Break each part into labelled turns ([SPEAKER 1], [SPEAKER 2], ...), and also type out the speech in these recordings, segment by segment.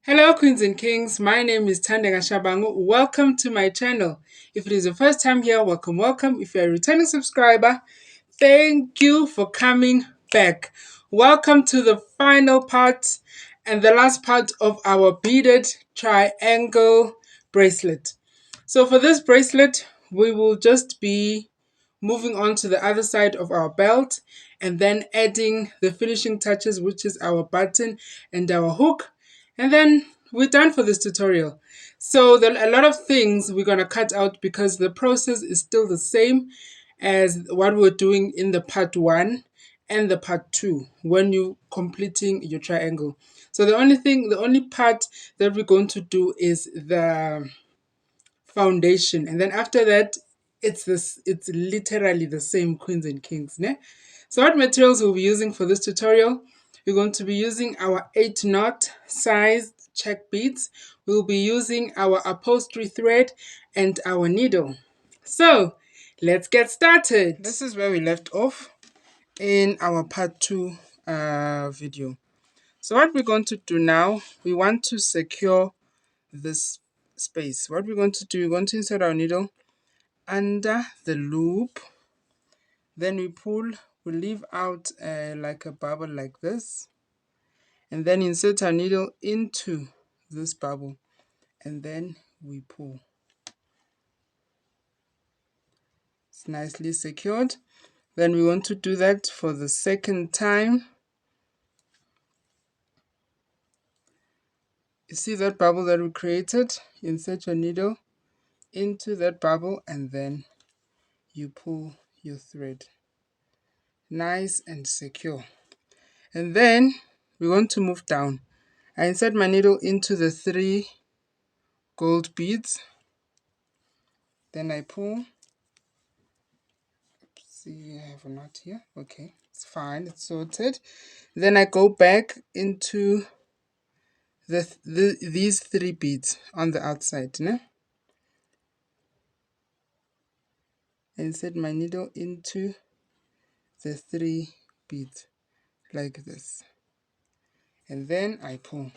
[SPEAKER 1] Hello Queens and Kings, my name is Thandeka Shabangu. Welcome to my channel. If it is your first time here, welcome. If you're a returning subscriber, thank you for coming back. Welcome to the final part and the last part of our beaded triangle bracelet. So for this bracelet, we will just be moving on to the other side of our belt and then adding the finishing touches, which is our button and our hook, and then we're done for this tutorial. So there are a lot of things we're going to cut out because the process is still the same as what we're doing in the part 1 and the part 2 when you're completing your triangle. So the only part that we're going to do is the foundation, and then after that it's literally the same, Queens and Kings, ne? So what materials we'll be using for this tutorial: we're going to be using our 8 knot size check beads, we'll be using our upholstery thread and our needle. So let's get started. This is where we left off in our part 2 video. So what we're going to do now, we want to secure this space. What we're going to do, we're going to insert our needle under the loop, then we leave out like a bubble like this, and then insert our needle into this bubble, and then we pull. It's nicely secured. Then we want to do that for the second time. You see that bubble that we created? Insert your needle into that bubble and then you pull your thread. Nice and secure. And then we want to move down. I insert my needle into the 3 gold beads. Then I pull. See, I have a knot here. Okay, it's fine, it's sorted. Then I go back into these 3 beads on the outside. I insert my needle into the 3 beads like this. And then I pull.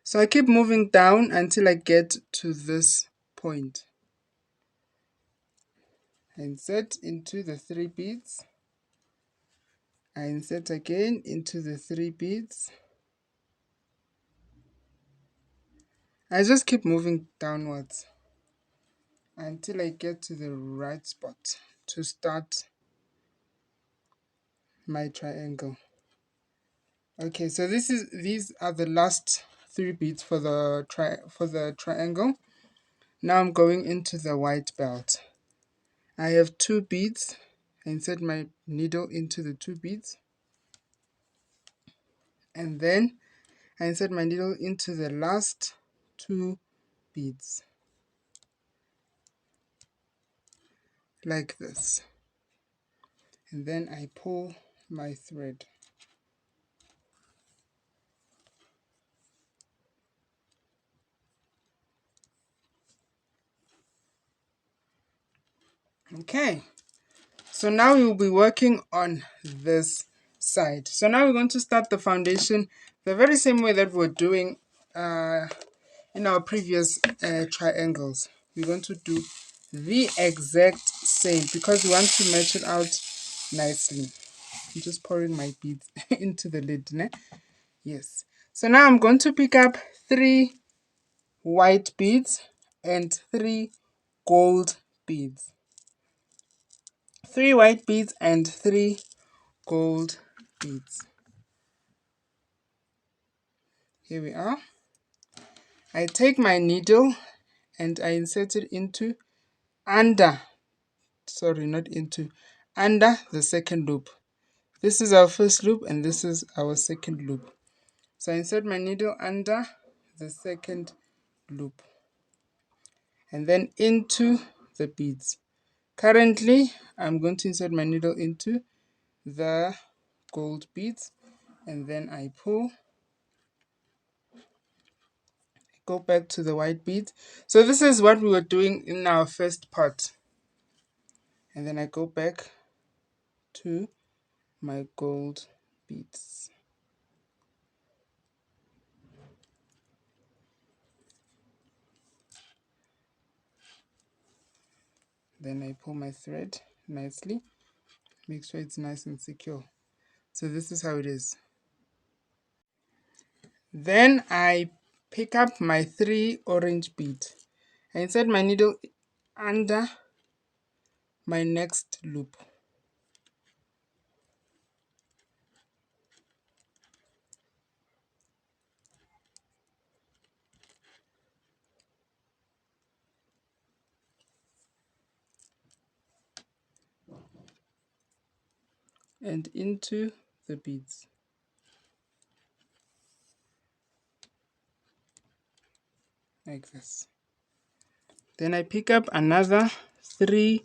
[SPEAKER 1] So I keep moving down until I get to this point. I insert into the 3 beads. I insert again into the 3 beads. I just keep moving downwards until I get to the right spot to start my triangle. Okay, so these are the last 3 beads for the triangle. Now I'm going into the white belt. I have 2 beads. I insert my needle into the 2 beads, and then I insert my needle into the last 2 beads like this, and then I pull my thread. Okay, so now we will be working on this side. So now we're going to start the foundation the very same way that we're doing in our previous triangles. We're going to do the exact same because we want to match it out nicely. I'm just pouring my beads into the lid, né? Yes. So now I'm going to pick up 3 white beads and 3 gold beads. 3 white beads and 3 gold beads. Here we are. I take my needle and I insert it under the second loop. This is our first loop and this is our second loop. So I insert my needle under the second loop and then into the beads. Currently, I'm going to insert my needle into the gold beads and then I pull. Go back to the white beads. So this is what we were doing in our first part. And then I go back to my gold beads. Then I pull my thread nicely, make sure it's nice and secure. So this is how it is. Then I pick up my 3 orange beads. I insert my needle under my next loop. And into the beads. Like this. Then I pick up another 3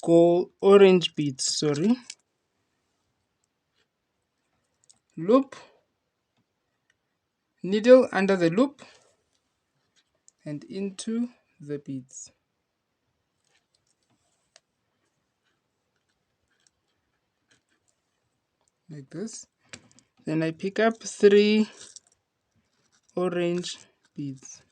[SPEAKER 1] orange beads, loop, needle under the loop, and into the beads. Like this. Then I pick up 3 orange beads.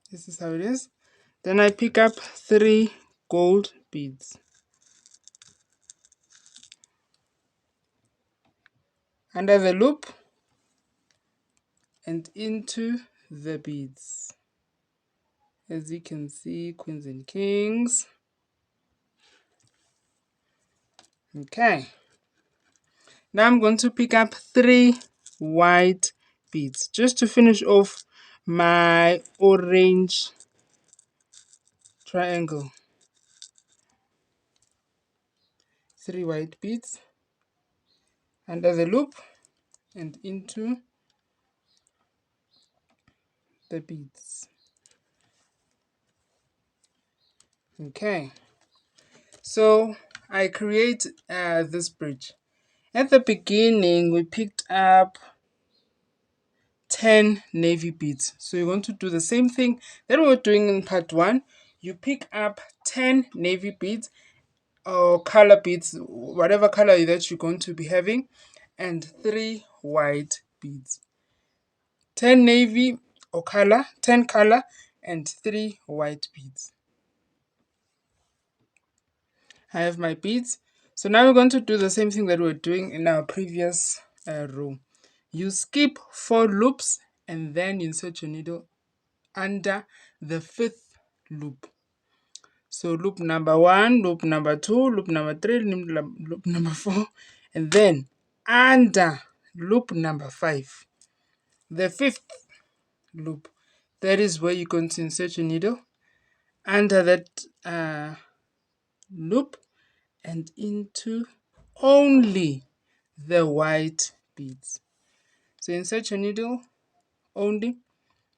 [SPEAKER 1] This is how it is. Then I pick up 3 gold beads. Under the loop and into the beads. As you can see, queens and kings. Okay. Now I'm going to pick up 3 white beads just to finish off my orange triangle. 3 white beads under the loop and into the beads. Okay, so I create this bridge. At the beginning we picked up 10 navy beads, so you're going to do the same thing that we were doing in part 1. You pick up 10 navy beads or color beads, whatever color that you're going to be having, and 3 white beads. 10 navy or color, 10 color, and 3 white beads. I have my beads. So now we're going to do the same thing that we were doing in our previous row. You skip 4 loops and then insert your needle under the 5th loop. So loop number 1, loop number 2, loop number 3, loop number 4, and then under loop number 5, the 5th loop. That is where you're going to insert your needle under that loop and into only the white beads. So insert your needle only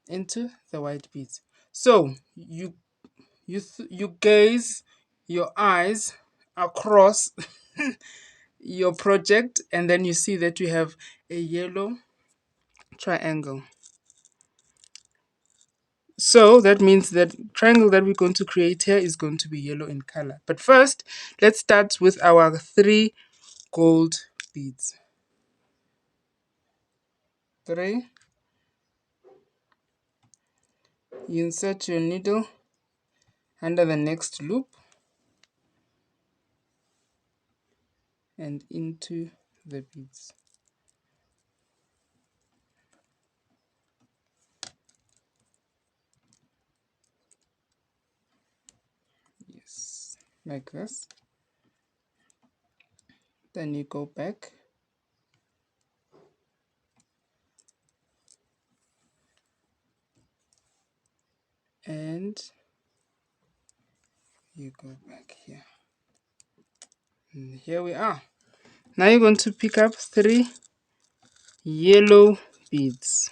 [SPEAKER 1] into the white beads. So you gaze your eyes across your project, and then you see that you have a yellow triangle. So that means that triangle that we're going to create here is going to be yellow in color. But first, let's start with our 3 gold beads. 3. You insert your needle under the next loop and into the beads. Yes, like this. Then you go back and you go back here. And here we are. Now you're going to pick up 3 yellow beads.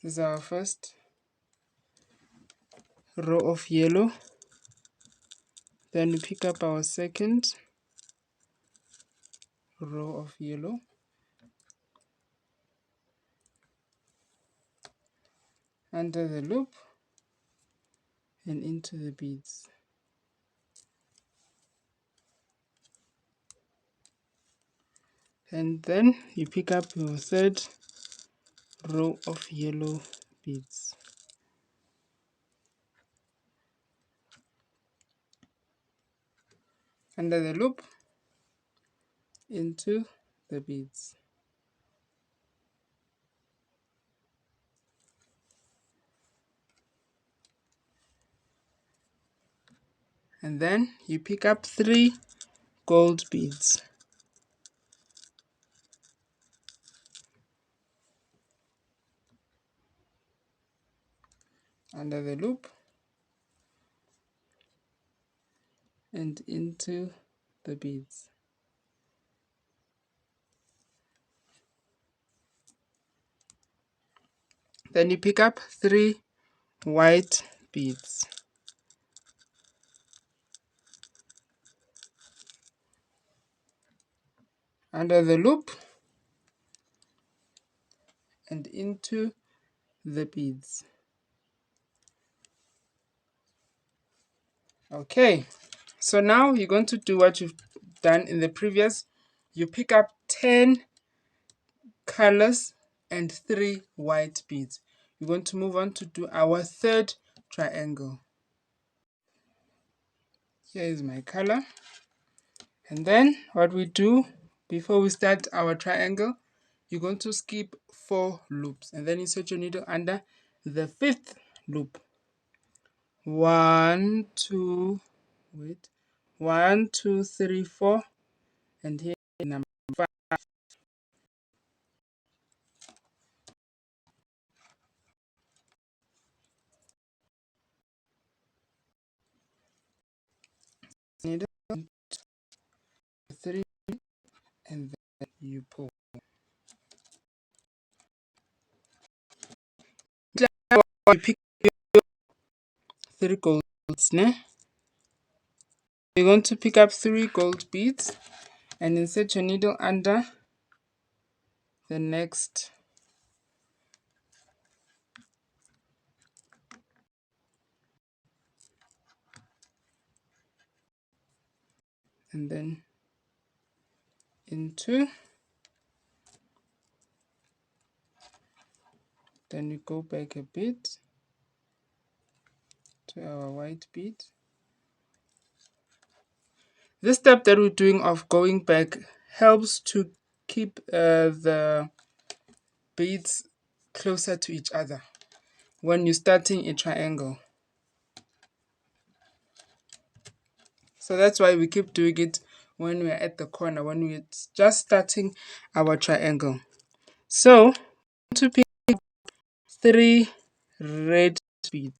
[SPEAKER 1] This is our first row of yellow. Then we pick up our second row of yellow, under the loop and into the beads. And then you pick up your third row of yellow beads. Under the loop, into the beads. And then you pick up 3 gold beads. Under the loop and into the beads. Then you pick up 3 white beads. Under the loop and into the beads. Okay, so now you're going to do what you've done in the previous. You pick up 10 colors and 3 white beads. You're going to move on to do our third triangle. Here is my color. And then what we do before we start our triangle, you're going to skip 4 loops and then insert your needle under the 5th loop. 1, 2, wait, 1, 2, 3, 4, and here number 5. Needle 3, and then you pull. You pick 3 gold beads. You're going to pick up 3 gold beads and insert your needle under the next and then into, then we go back a bit to our white bead. This step that we're doing of going back helps to keep the beads closer to each other when you're starting a triangle. So that's why we keep doing it when we're at the corner, when we're just starting our triangle. So to pick 3 red beads.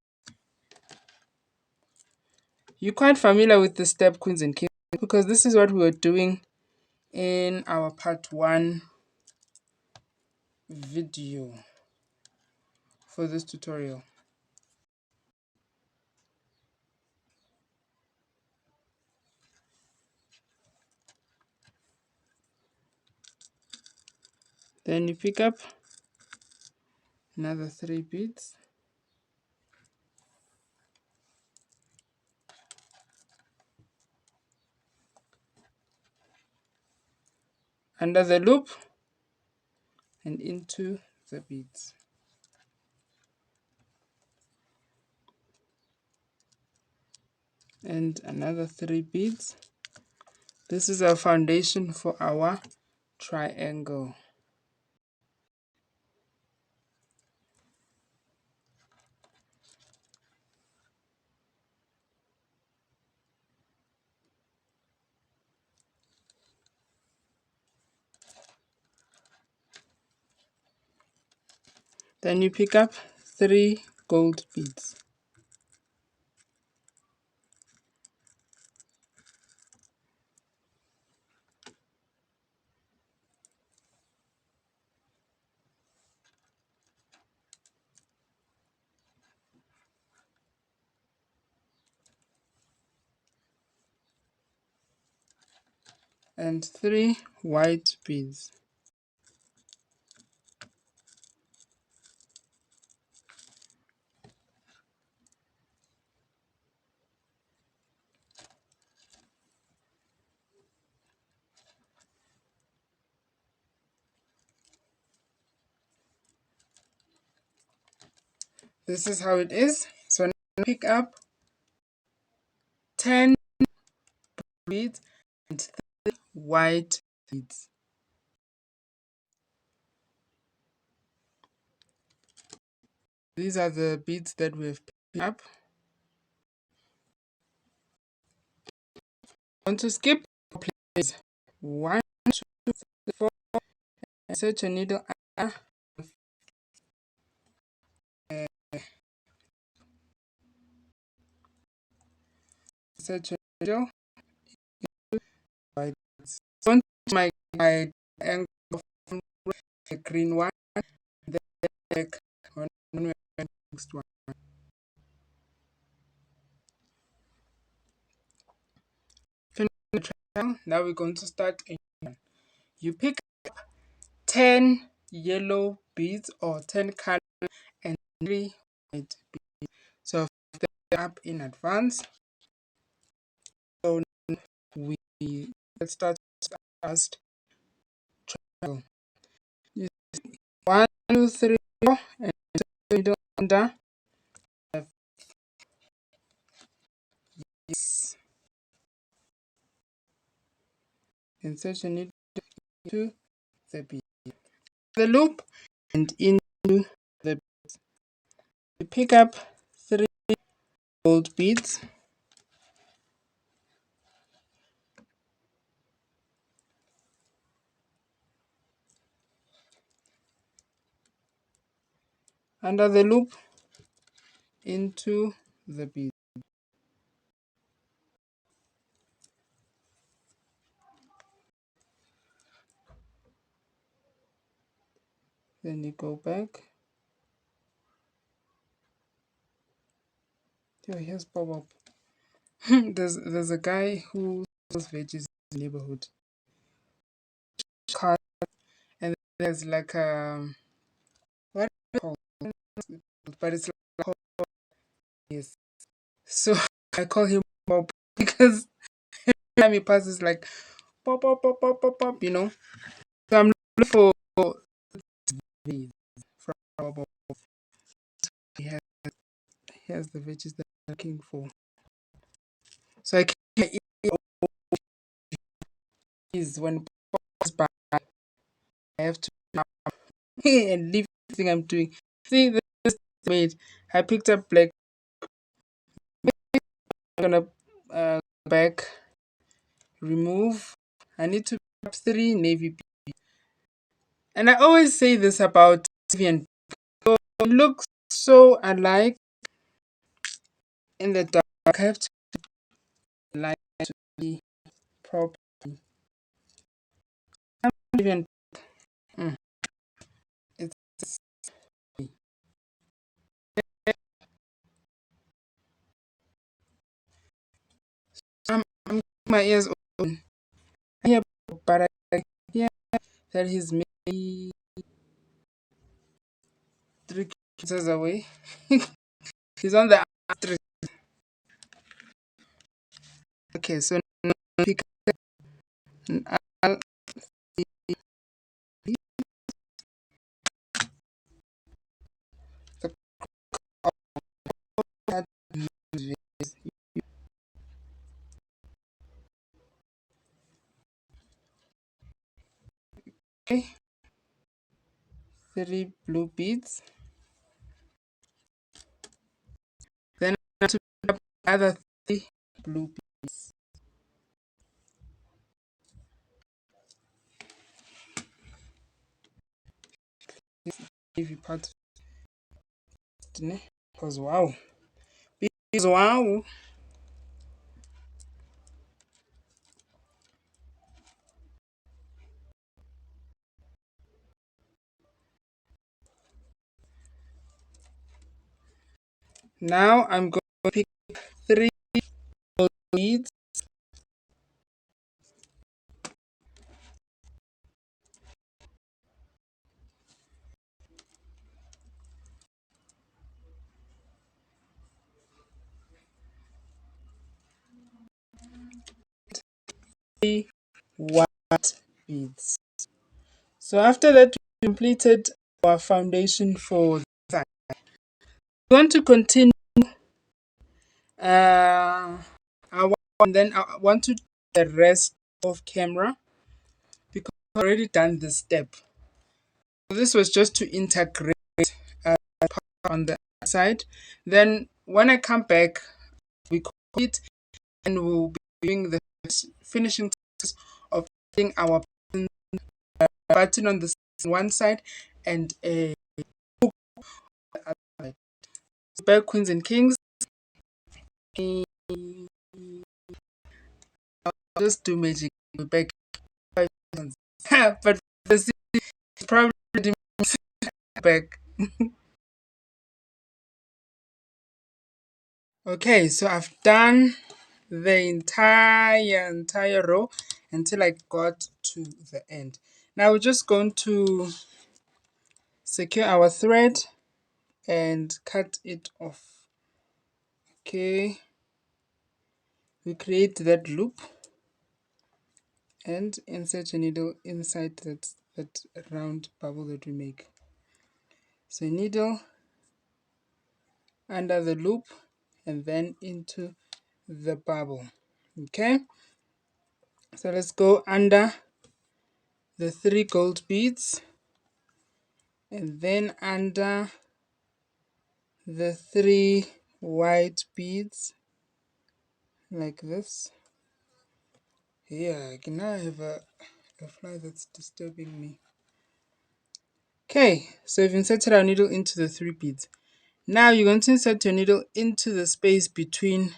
[SPEAKER 1] You're quite familiar with the step, queens and kings, because this is what we were doing in our part 1 video for this tutorial. Then you pick up another 3 beads. Under the loop and into the beads. And another 3 beads. This is our foundation for our triangle. Then you pick up 3 gold beads. and 3 white beads. This is how it is. So now pick up 10 beads and 3 white beads. These are the beads that we've picked up. Want to skip, please. 1, 2, 3, 4. Insert your needle. Insert your needle. Right. So my angle from the green one, the back on the next one. Finish the triangle. Now we're going to start again. You pick 10 yellow beads or 10 color and 3 white beads. So they're up in advance. So we let's start first triangle. 1, 2, 3, 4, and middle under. Yes. Insert your needle into the bead, the loop, and into the beads. You pick up 3 gold beads. Under the loop into the bead. Then you go back. Oh, here's Bob. there's a guy who sells veggies in the neighborhood. And there's like a what do you call it? But it's like yes. So I call him Bob because every time he passes like pop pop pop pop pop pop, you know. So I'm looking for these from Bob. He has, he has the veggies that I'm looking for. So I can eat is when Bob's by, I have to and leave everything I'm doing. See this is made. I picked up black. I'm gonna back remove. I need to pick up 3 navy blue. And I always say this about navy and blue. It looks so alike in the dark. I have to light to be properly. Navy and mm, it's I'm my ears open. I hear, but I hear that he's maybe 3 kilometers away. He's on the street. Okay, so now pick up the card. Okay, 3 blue beads. Then I have to pick up the other 3 blue beads. If you part because wow. Beads, wow. Now I'm going to pick 3 gold beads. white beads. So after that, we completed our foundation for the side. We want to continue I want to do the rest of camera because I've already done this step. So this was just to integrate on the side. Then when I come back, we complete and we'll be doing the finishing touches of putting our button on the one side and a other side. So back queens and kings. I'll just do magic back. But the probably back. Okay, so I've done the entire row until I got to the end. Now we're just going to secure our thread and cut it off. Okay, we create that loop and insert a needle inside that round bubble that we make. So needle under the loop and then into the bubble. Okay, so let's go under the 3 gold beads and then under the 3 white beads like this. Yeah, I can now have a fly that's disturbing me. Okay, so we've inserted our needle into the 3 beads. Now you're going to insert your needle into the space between,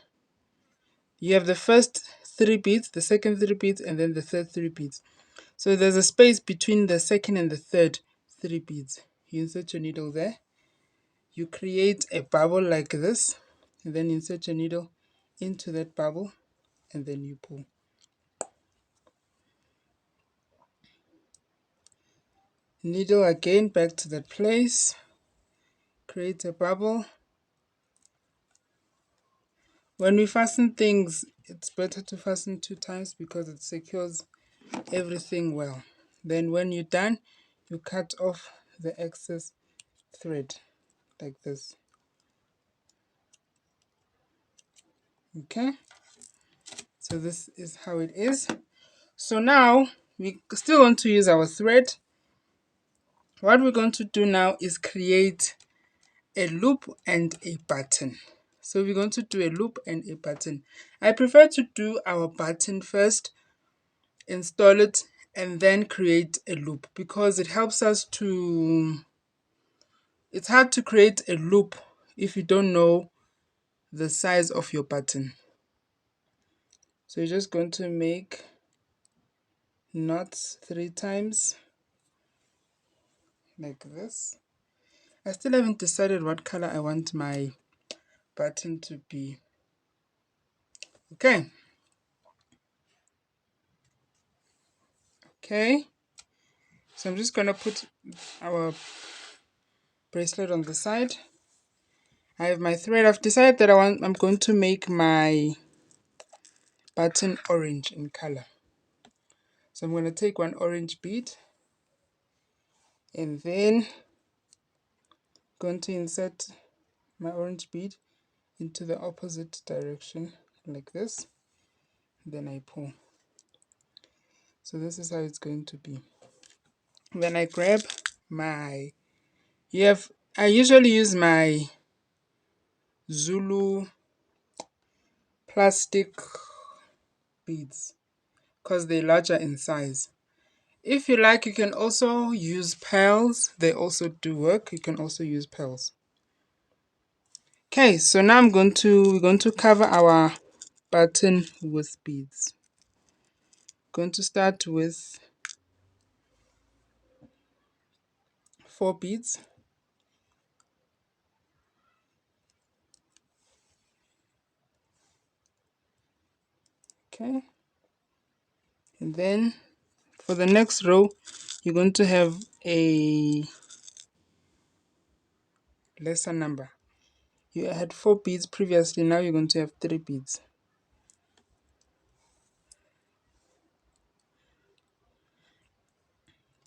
[SPEAKER 1] you have the first 3 beads, the second 3 beads, and then the third 3 beads. So there's a space between the second and the third 3 beads. You insert your needle there. You create a bubble like this, and then insert your needle into that bubble, and then you pull. Needle again back to that place, create a bubble. When we fasten things, it's better to fasten 2 times because it secures everything well. Then when you're done, you cut off the excess thread like this. Okay, so this is how it is. So now we still want to use our thread. What we're going to do now is create a loop and a button. So we're going to do a loop and a button. I prefer to do our button first, install it, and then create a loop because it helps us to, it's hard to create a loop if you don't know the size of your button. So you're just going to make knots 3 times like this. I still haven't decided what color I want my button to be. Okay. Okay. So I'm just going to put our bracelet on the side. I have my thread. I've decided that I'm going to make my button orange in color. So I'm going to take one orange bead and then going to insert my orange bead into the opposite direction like this. Then I pull. So this is how it's going to be. Then I grab my, I usually use my Zulu plastic beads because they're larger in size. If you like, you can also use pearls. They also do work. You can also use pearls. Okay, so now we're going to cover our button with beads. Going to start with 4 beads. Okay, and then for the next row, you're going to have a lesser number. You had 4 beads previously, now you're going to have 3 beads.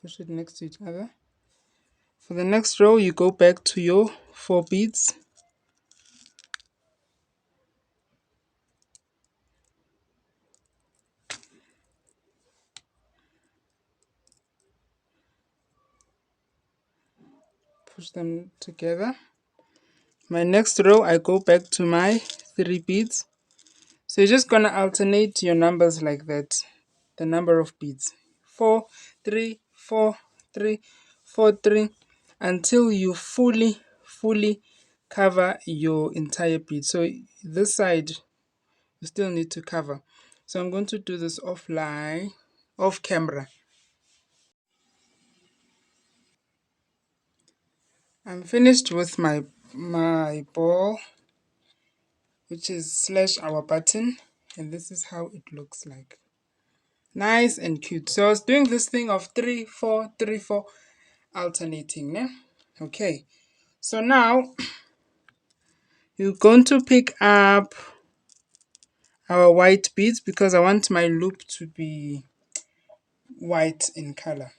[SPEAKER 1] push it next to each other. For the next row, you go back to your 4 beads. Push them together. My next row, I go back to my 3 beads. So you're just gonna alternate your numbers like that. The number of beads. 4, 3, 4, 3, 4, 3, until you fully cover your entire bead. So this side you still need to cover. So I'm going to do this offline, off camera. I'm finished with my ball, which is slash our button, and this is how it looks like. Nice and cute. So I was doing this thing of 3, 4, 3, 4, alternating. Yeah? Okay. So now you're going to pick up our white beads because I want my loop to be white in color.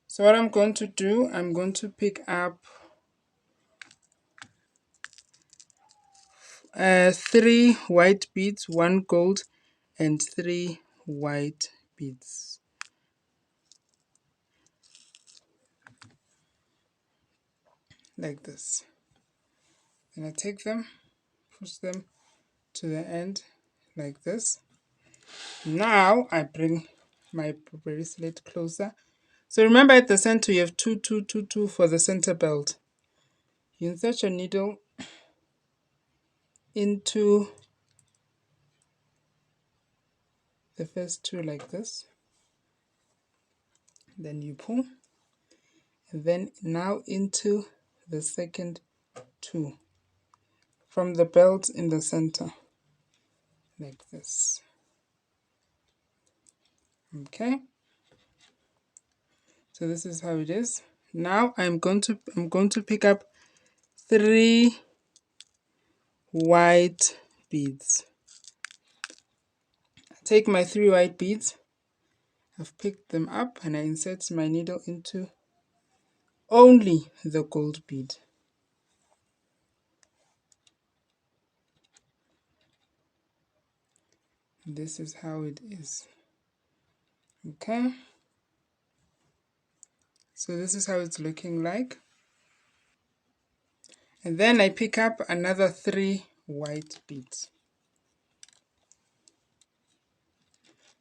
[SPEAKER 1] So what I'm going to do, I'm going to pick up 3 white beads, 1 gold, and 3 white beads. Like this. Then I take them, push them to the end like this. Now I bring my bracelet closer. So remember at the center you have 2, 2, 2, 2 for the center belt. You insert your needle into the first 2 like this. Then you pull. And then now into the second 2 from the belt in the center like this. Okay, so this is how it is. Now I'm going to pick up 3 white beads. I take my 3 white beads, I've picked them up, and I insert my needle into only the gold bead. This is how it is. Okay, so this is how it's looking like. And then I pick up another 3 white beads.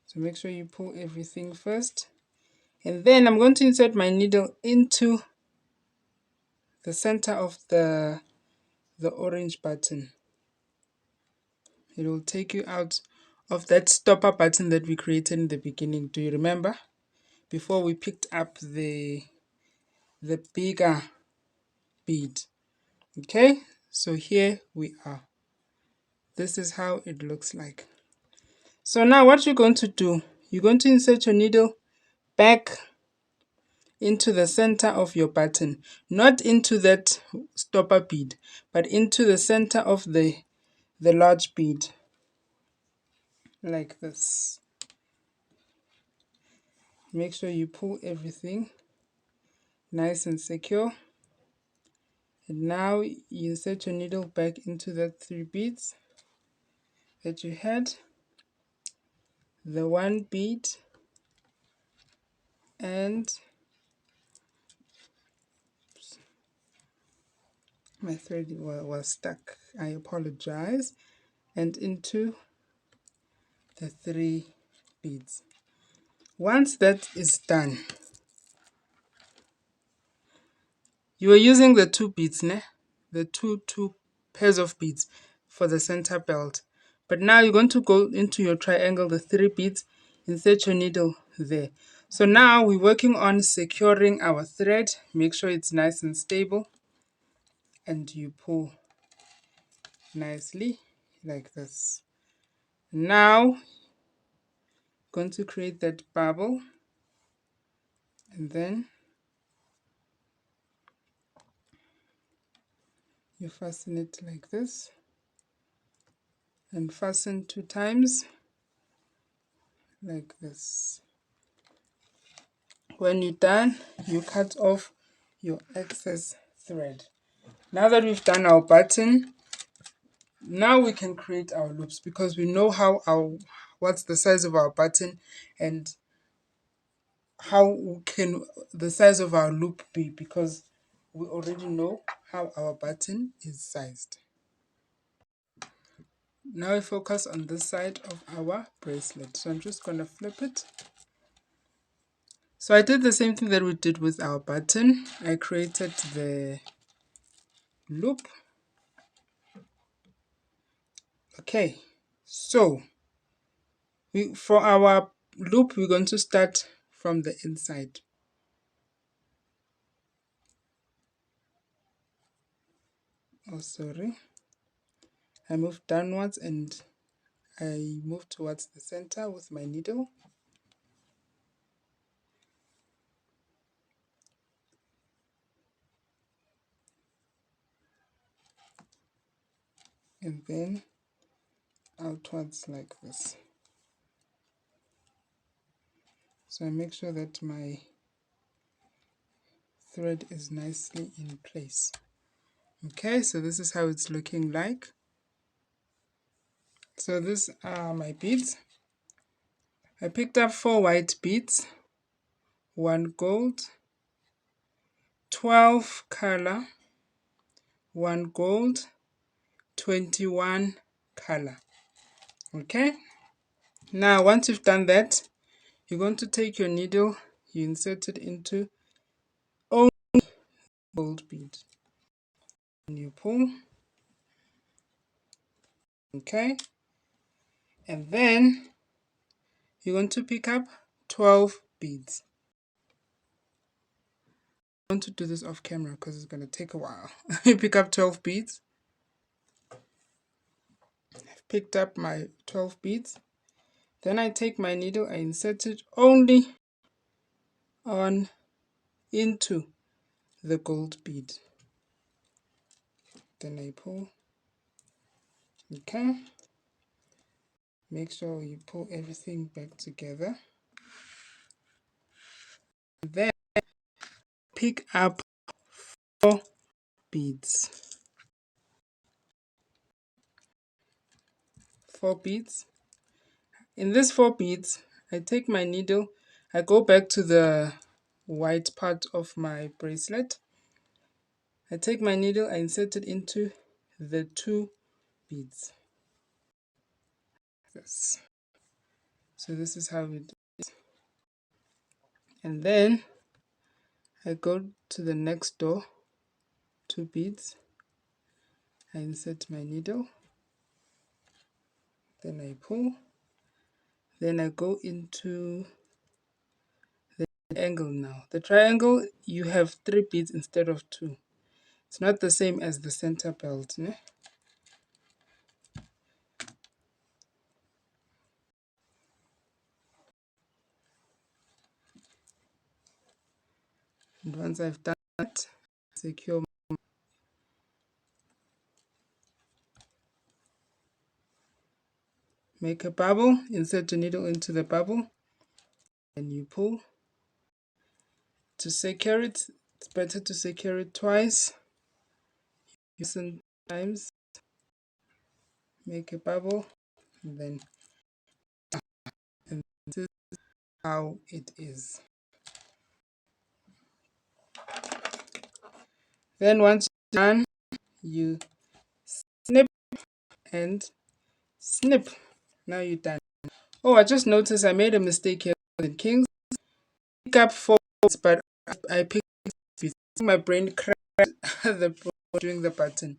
[SPEAKER 1] So make sure you pull everything first. And then I'm going to insert my needle into the center of the orange button. It will take you out of that stopper button that we created in the beginning. Do you remember? Before we picked up the bigger bead. Okay, so here we are. This is how it looks like. So now what you're going to do, you're going to insert your needle back into the center of your button, not into that stopper bead, but into the center of the large bead, like this. Make sure you pull everything nice and secure. And now you insert your needle back into the 3 beads that you had, the 1 bead, and my thread was stuck, I apologize, and into the 3 beads. Once that is done, you are using the 2 beads, the two pairs of beads for the center belt. But now you're going to go into your triangle, the 3 beads, insert your needle there. So now we're working on securing our thread. Make sure it's nice and stable, and you pull nicely like this. Now going to create that bubble, and then you fasten it like this, and fasten 2 times like this. When you're done, you cut off your excess thread. Now that we've done our button, now we can create our loops because we know what's the size of our button and how can the size of our loop be, because we already know how our button is sized. Now we focus on this side of our bracelet. So I'm just going to flip it. So I did the same thing that we did with our button. I created the loop. Okay, so for our loop, we're going to start from the inside. Oh, sorry. I moved downwards and I moved towards the center with my needle. And then outwards like this. So I make sure that my thread is nicely in place. Okay, so this is how it's looking like. So these are my beads. I picked up 4 white beads, 1 gold, 12 color, 1 gold, 21 color. Okay, now once you've done that, you're going to take your needle, you insert it into only gold bead, and you pull. Okay, and then you're going to pick up 12 beads. I'm going to do this off camera because it's going to take a while. You pick up 12 beads. I've picked up my 12 beads. Then I take my needle, I insert it only on into the gold bead. Then I pull. Okay. Make sure you pull everything back together. Then pick up 4 beads. 4 beads. In these 4 beads, I take my needle, I go back to the white part of my bracelet. I take my needle, I insert it into the 2 beads. This. So this is how it is. And then I go to the next door, 2 beads. I insert my needle. Then I pull. Then I go into the triangle now. The triangle, you have 3 beads instead of 2. It's not the same as the center belt. Ne? And once I've done that, secure. Make a bubble, insert the needle into the bubble, and you pull. To secure it, it's better to secure it twice. Listen times. Make a bubble, and then and this is how it is. Then once you're done, you snip and snip. Now you're done. Oh, I just noticed I made a mistake here in Kings. Pick up 4 beads, but I picked 6 beads. My brain crashed doing the button.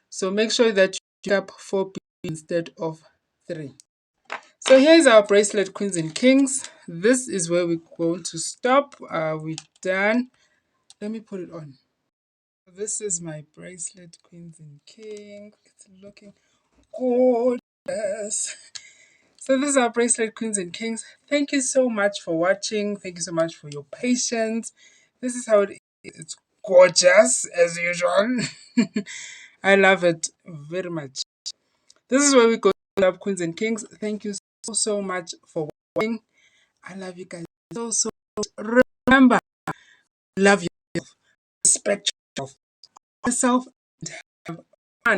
[SPEAKER 1] So make sure that you pick up 4 beads instead of 3. So here's our bracelet, Queens and Kings. This is where we're going to stop. We're done. Let me put it on. This is my bracelet, Queens and Kings. It's looking gorgeous. So this is our bracelet, Queens and Kings. Thank you so much for watching. Thank you so much for your patience. This is how it is. It's gorgeous as usual. I love it very much. This is where we go up, Queens and Kings. Thank you so much for watching. I love you guys so much. Remember, love yourself, respect yourself, and have fun.